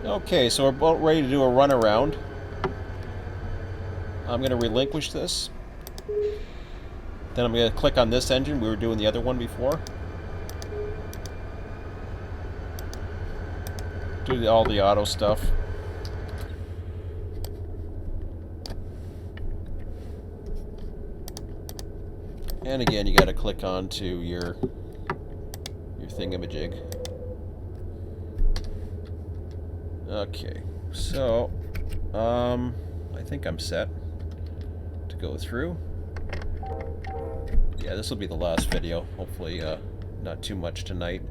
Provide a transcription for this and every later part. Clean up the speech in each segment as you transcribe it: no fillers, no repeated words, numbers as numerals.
Okay, so we're about ready to do a run around. I'm going to relinquish this. Then I'm going to click on this engine. We were doing the other one before. Do all the auto stuff. And again, you got to click on to your thingamajig. Okay, so I think I'm set to go through. Yeah, this will be the last video. Hopefully, not too much tonight.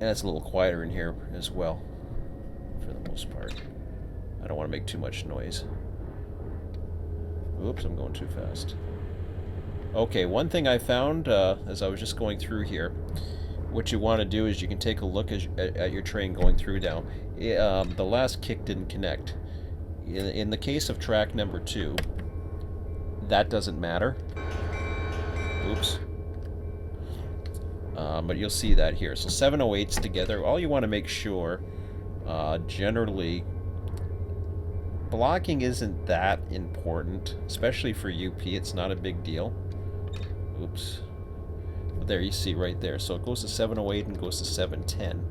And it's a little quieter in here as well, for the most part. I don't want to make too much noise. Oops, I'm going too fast. Okay, one thing I found as I was just going through here, what you want to do is you can take a look at your train going through now. The last kick didn't connect. In the case of track number 2, that doesn't matter. Oops. But you'll see that here. So 708s together. All you want to make sure, generally, blocking isn't that important, especially for UP. It's not a big deal. Oops. But there, you see right there. So it goes to 708 and goes to 710.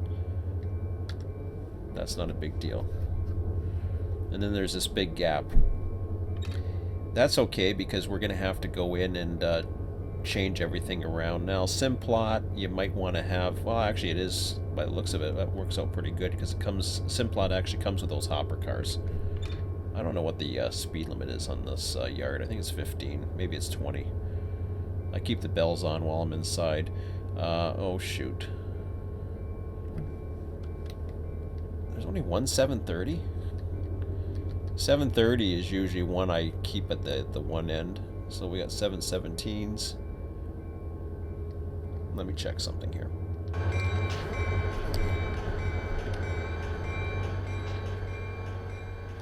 That's not a big deal. And then there's this big gap. That's okay because we're going to have to go in and change everything around. Now, Simplot, you might want to have... Well, actually, it is, by the looks of it, that works out pretty good because it comes... Simplot actually comes with those hopper cars. I don't know what the speed limit is on this yard. I think it's 15. Maybe it's 20. I keep the bells on while I'm inside. Oh, shoot. There's only one 730? 730 is usually one I keep at the one end. So we got 717s. Let me check something here.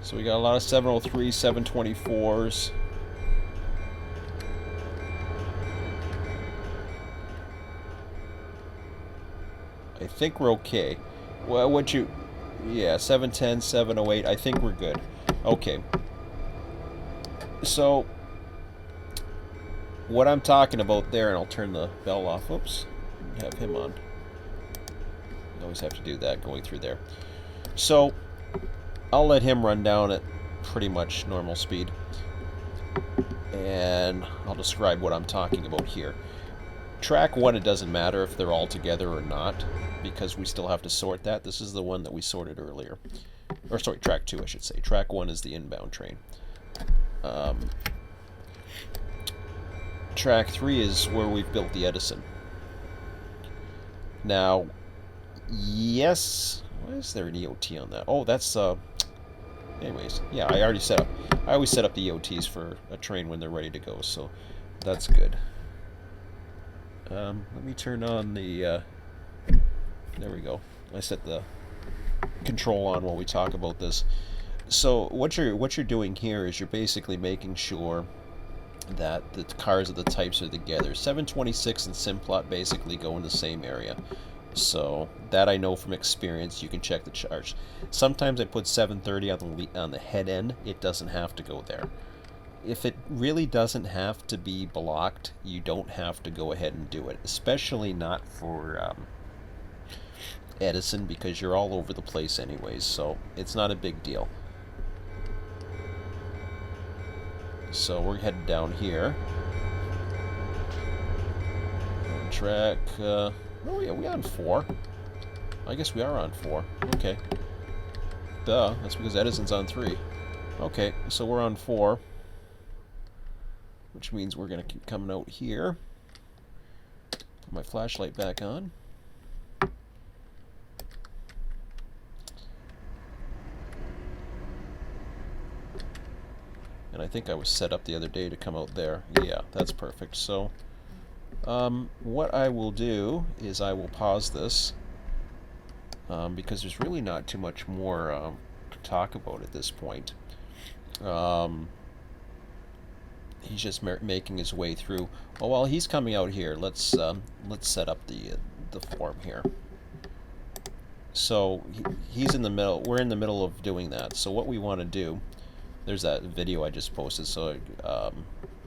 So we got a lot of 703s, 724s. I think we're okay. Well, what you... Yeah, 710, 708. I think we're good. Okay. So, what I'm talking about there, and I'll turn the bell off. Oops. Have him on. You always have to do that going through there. So, I'll let him run down at pretty much normal speed. And I'll describe what I'm talking about here. Track 1, it doesn't matter if they're all together or not, because we still have to sort that. This is the one that we sorted earlier. Or sorry, track 2, I should say. Track 1 is the inbound train. Track 3 is where we've built the Edison. Now, yes... Why is there an EOT on that? Oh, that's... Anyways, yeah, I already set up... I always set up the EOTs for a train when they're ready to go, so that's good. Let me turn on the... There we go. I set the control on while we talk about this. So what you're doing here is you're basically making sure that the cars of the types are together. 726 and Simplot basically go in the same area. So that I know from experience. You can check the charts. Sometimes I put 730 on the head end. It doesn't have to go there. If it really doesn't have to be blocked, you don't have to go ahead and do it. Especially not for Edison, because you're all over the place anyways, so it's not a big deal. So we're headed down here. On track, oh yeah, we on 4? I guess we are on 4. Okay. Duh, that's because Edison's on 3. Okay, so we're on 4. Which means we're going to keep coming out here. Put my flashlight back on. And I think I was set up the other day to come out there. Yeah, that's perfect. So, what I will do is I will pause this. Because there's really not too much more to talk about at this point. He's just making his way through. Well, while he's coming out here, let's set up the form here. So he's in the middle. We're in the middle of doing that. So what we want to do, there's that video I just posted. So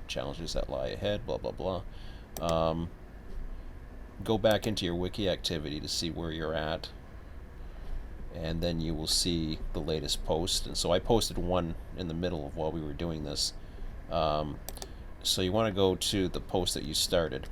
challenges that lie ahead, blah blah blah. Go back into your wiki activity to see where you're at, and then you will see the latest post. And so I posted one in the middle of while we were doing this. So you want to go to the post that you started,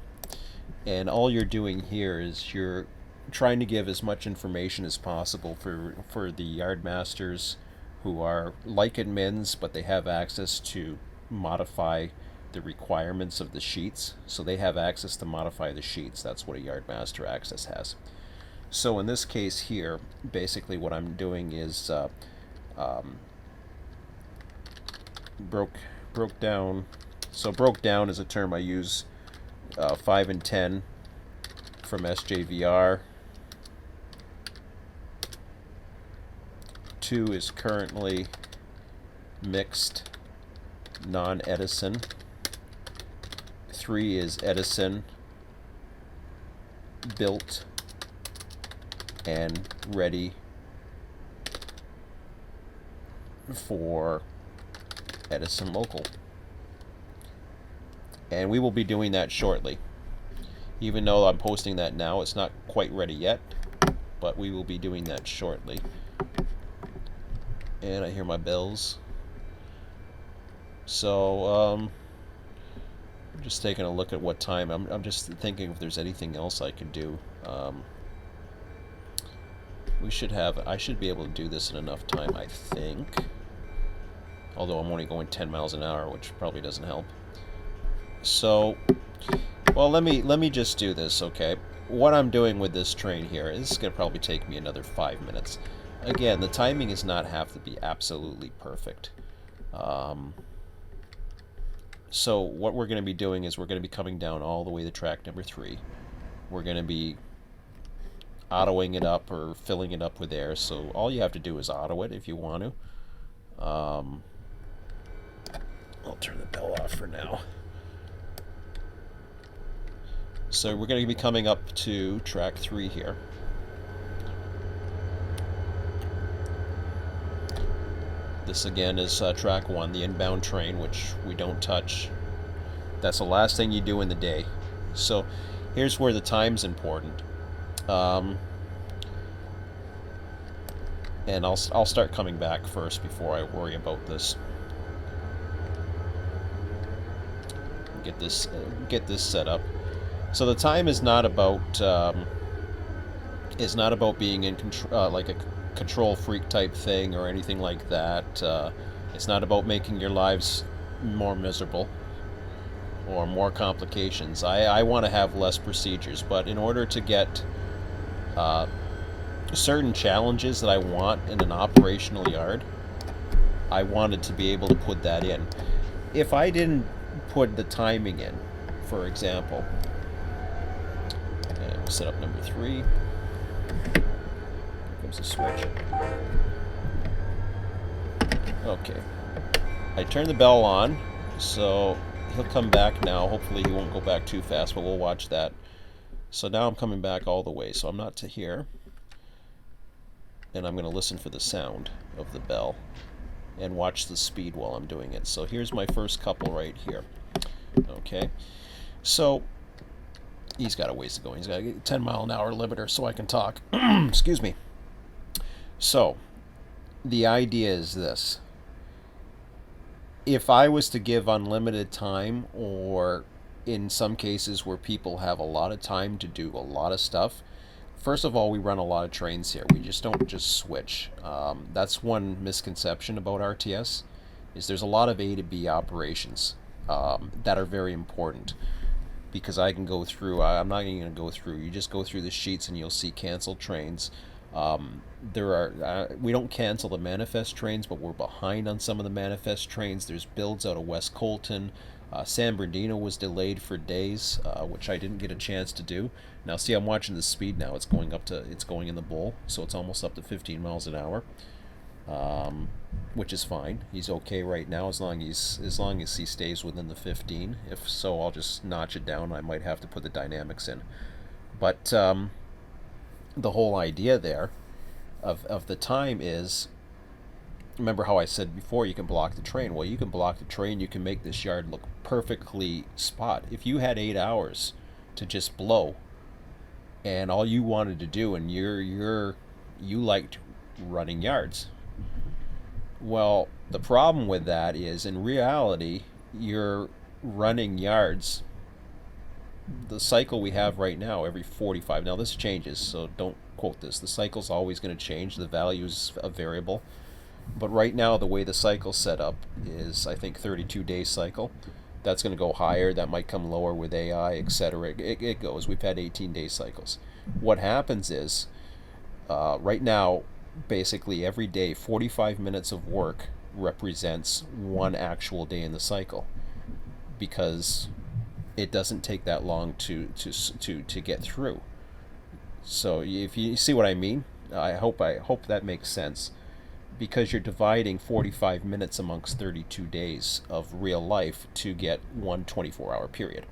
and all you're doing here is you're trying to give as much information as possible for the yard masters who are like admins, but they have access to modify the requirements of the sheets. So they have access to modify the sheets. That's what a yard master access has. So in this case here, basically what I'm doing is broke down. So broke down is a term I use. 5 and 10 from SJVR. 2 is currently mixed, non-Edison. 3 is Edison, built, and ready for Edison Local. And we will be doing that shortly. Even though I'm posting that now, it's not quite ready yet, but we will be doing that shortly. And I hear my bells. So, I'm just taking a look at what time. I'm just thinking if there's anything else I can do. I should be able to do this in enough time, I think. Although I'm only going 10 miles an hour, which probably doesn't help. So, well, let me just do this, okay? What I'm doing with this train here, this is going to probably take me another 5 minutes. Again, the timing does not have to be absolutely perfect. So what we're going to be doing is we're going to be coming down all the way to track number 3. We're going to be autoing it up or filling it up with air. So all you have to do is auto it if you want to. I'll turn the bell off for now. So we're going to be coming up to track 3 here. This again is track 1, the inbound train, which we don't touch. That's the last thing you do in the day. So here's where the time's important. And I'll start coming back first before I worry about this. Get this set up. So the time is not about being in control, like a control freak type thing or anything like that. It's not about making your lives more miserable or more complications. I want to have less procedures, but in order to get certain challenges that I want in an operational yard, I wanted to be able to put that in. If I didn't put the timing in, for example, and we'll set up number 3. Here comes the switch. Okay. I turned the bell on, so he'll come back now. Hopefully he won't go back too fast, but we'll watch that. So now I'm coming back all the way, so I'm not to here. And I'm going to listen for the sound of the bell and watch the speed while I'm doing it. So here's my first couple right here. Okay. So he's got a ways to go. He's got a 10-mile-an-hour limiter so I can talk. Excuse me. So the idea is this. If I was to give unlimited time, or in some cases where people have a lot of time to do a lot of stuff, first of all, we run a lot of trains here. We just don't just switch. That's one misconception about RTS, is there's a lot of A to B operations that are very important. Because I can go through, I'm not even going to go through, you just go through the sheets and you'll see canceled trains. We don't cancel the manifest trains, but we're behind on some of the manifest trains. There's builds out of West Colton. San Bernardino was delayed for days, which I didn't get a chance to do. Now see, I'm watching the speed now. It's going in the bowl, so it's almost up to 15 miles an hour, which is fine. He's okay right now as long as he stays within the 15. If so, I'll just notch it down. I might have to put the dynamics in. But the whole idea there of the time is, remember how I said before you can block the train? Well, you can block the train, you can make this yard look perfectly spot. If you had 8 hours to just blow, and all you wanted to do, and you liked running yards, well, the problem with that is, in reality, you're running yards. The cycle we have right now, every 45. Now this changes, so don't quote this. The cycle's always going to change. The value's a variable. But right now, the way the cycle's set up is, I think, 32-day cycle. That's going to go higher. That might come lower with AI, etc. It goes. We've had 18-day cycles. What happens is, right now, basically every day, 45 minutes of work represents one actual day in the cycle, because it doesn't take that long to get through. So if you see what I mean, I hope that makes sense, because you're dividing 45 minutes amongst 32 days of real life to get one 24-hour period.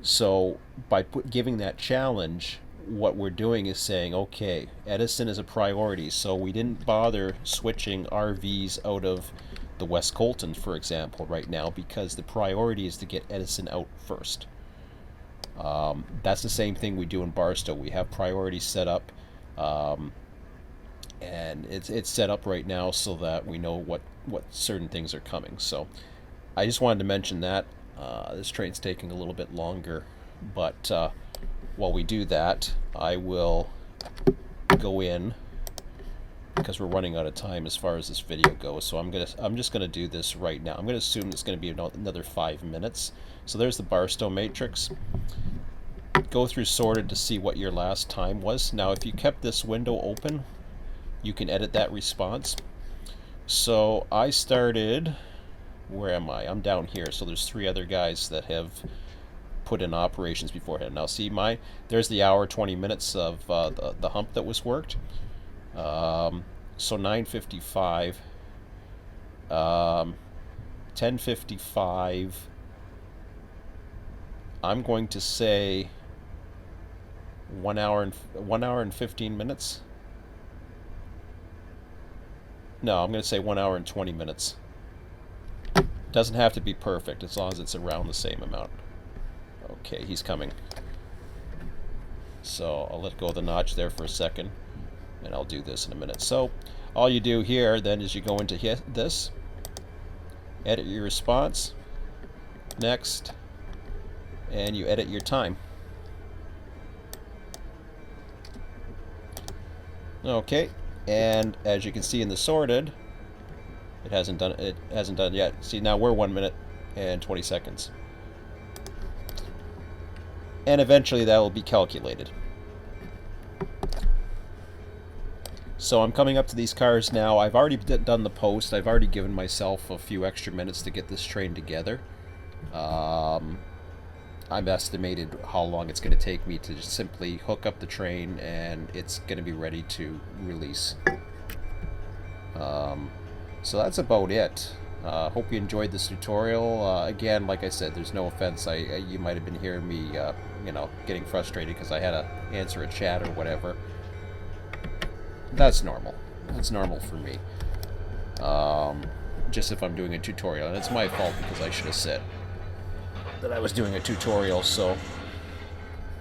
So by giving that challenge, what we're doing is saying, okay, Edison is a priority, so we didn't bother switching RVs out of the West Colton, for example, right now, because the priority is to get Edison out first. That's the same thing we do in Barstow. We have priorities set up, and it's set up right now so that we know what certain things are coming. So I just wanted to mention that. This train's taking a little bit longer, but while we do that, I will go in, because we're running out of time as far as this video goes. So I'm just gonna do this right now. I'm gonna assume it's gonna be another 5 minutes. So there's the Barstow matrix. Go through sorted to see what your last time was. Now, if you kept this window open, you can edit that response. So I started, where am I? I'm down here. So there's 3 other guys that have put in operations beforehand. Now see, there's the hour 20 minutes of the hump that was worked. So 9:55, 10:55. I'm going to say 1 hour and 15 minutes. No, I'm going to say 1 hour and 20 minutes. Doesn't have to be perfect, as long as it's around the same amount. Okay, he's coming. So I'll let go of the notch there for a second, and I'll do this in a minute. So all you do here then is you go into this, edit your response, next, and you edit your time. Okay, and as you can see in the sorted, it hasn't done yet. See, now we're 1 minute and 20 seconds. And eventually that will be calculated. So I'm coming up to these cars now. I've already done the post. I've already given myself a few extra minutes to get this train together. I've estimated how long it's going to take me to just simply hook up the train, and it's going to be ready to release. So that's about it. Hope you enjoyed this tutorial. Again, like I said, there's no offense. You might have been hearing me, getting frustrated because I had to answer a chat or whatever. That's normal. That's normal for me. Just if I'm doing a tutorial, and it's my fault because I should have said that I was doing a tutorial. So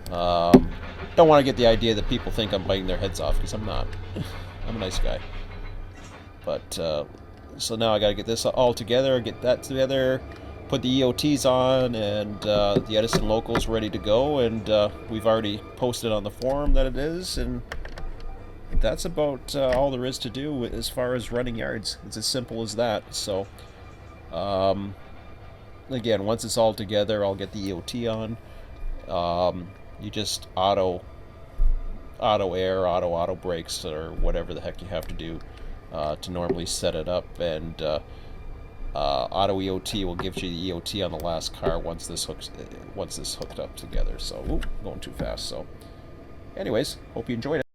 don't want to get the idea that people think I'm biting their heads off, because I'm not. I'm a nice guy. But so now I gotta get this all together, get that together, put the EOTs on, and the Edison Local is ready to go, and we've already posted on the forum that it is, and that's about all there is to do as far as running yards. It's as simple as that. So again, once it's all together, I'll get the EOT on. You just auto air, auto brakes, or whatever the heck you have to do to normally set it up, and auto EOT will give you the EOT on the last car once this hooked up together. So, going too fast. So, anyways, hope you enjoyed it.